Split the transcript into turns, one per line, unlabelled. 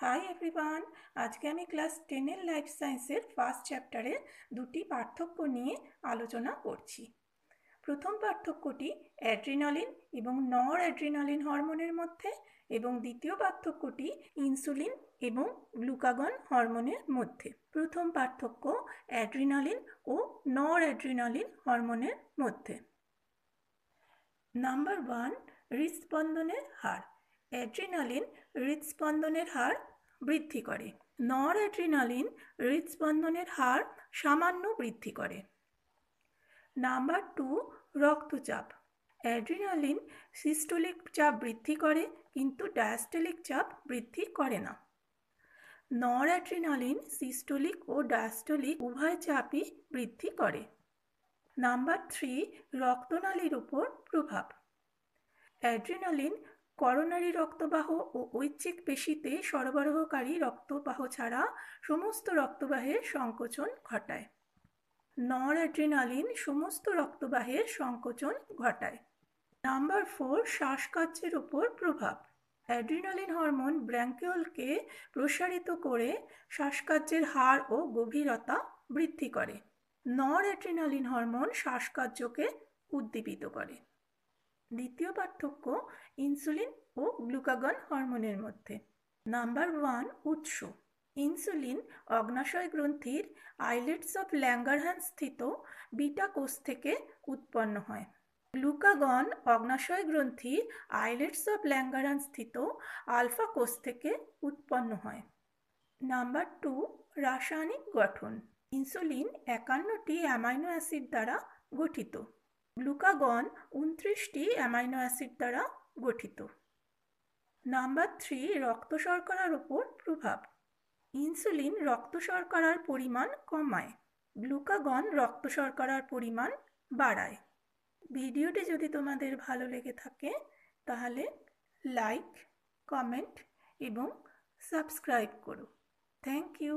Hi everyone, আজকে আমি class 10-এর life সায়েন্সের ফার্স্ট চ্যাপ্টারে দুটি পার্থক্য নিয়ে আলোচনা করছি। প্রথম পার্থক্যটি অ্যাড্রিনালিন এবং নর অ্যাড্রিনালিন হরমোনের মধ্যে এবং দ্বিতীয় পার্থক্যটি ইনসুলিন এবং গ্লুকাগন হরমোনের মধ্যে। প্রথম পার্থক্য অ্যাড্রিনালিন ও নর অ্যাড্রিনালিন হরমোনের মধ্যে। নাম্বার 1, হৃদস্পন্দনের হার। অ্যাড্রিনালিন হৃদস্পন্দনের হার বৃদ্ধি করে। নর অ্যাড্রিনালিন হৃদস্পন্দনের হার সামান্য বৃদ্ধি করে। নাম্বার 2, রক্তচাপ। অ্যাড্রিনালিন সিস্টোলিক চাপ বৃদ্ধি করে কিন্তু ডায়াস্টোলিক চাপ বৃদ্ধি করে না। নর অ্যাড্রিনালিন সিস্টোলিক ও ডায়াস্টোলিক উভয় চাপই বৃদ্ধি করে। নাম্বার 3, রক্তনালীর উপর প্রভাব। অ্যাড্রিনালিন করোনারি রক্তবাহ ও ঐচ্ছিক পেশিতে সরবরাহকারী রক্তবাহ ছাড়া সমস্ত রক্তবাহের সংকোচন ঘটায়। নর অ্যাড্রিনালিন সমস্ত রক্তবাহের সংকোচন ঘটায়। নাম্বার 4, শ্বাসকার্যের উপর প্রভাব। অ্যাড্রিনালিন হরমোন ব্রঙ্কিওলকে প্রসারিত করে শ্বাসকার্যের হার ও গভীরতা বৃদ্ধি করে। নর অ্যাড্রিনালিন হরমোন শ্বাসকার্যকে উদ্দীপিত করে। দ্বিতীয় পার্থক্য ইনসুলিন ও গ্লুকাগন হরমোনের মধ্যে। নাম্বার 1, উৎস। ইনসুলিন অগ্নাশয় গ্রন্থির আইলেটস অফ ল্যাঙ্গারহ্যান্স স্থিত বিটা কোষ থেকে উৎপন্ন হয়। গ্লুকাগন অগ্নাশয় গ্রন্থির আইলেটস অফ ল্যাঙ্গারহ্যান্স স্থিত আলফা কোষ থেকে উৎপন্ন হয়। নাম্বার 2, রাসায়নিক গঠন। ইনসুলিন 51টি অ্যামাইনো অ্যাসিড দ্বারা গঠিত। গ্লুকাগন 29টি অ্যামাইনো অ্যাসিড দ্বারা গঠিত। নাম্বার 3, রক্ত শর্করার উপর প্রভাব। ইনসুলিন রক্ত শর্করার পরিমাণ কমায়, গ্লুকাগন রক্ত শর্করার পরিমাণ বাড়ায়। ভিডিওটি যদি তোমাদের ভালো লেগে থাকে তাহলে লাইক, কমেন্ট এবং সাবস্ক্রাইব করো। Thank you.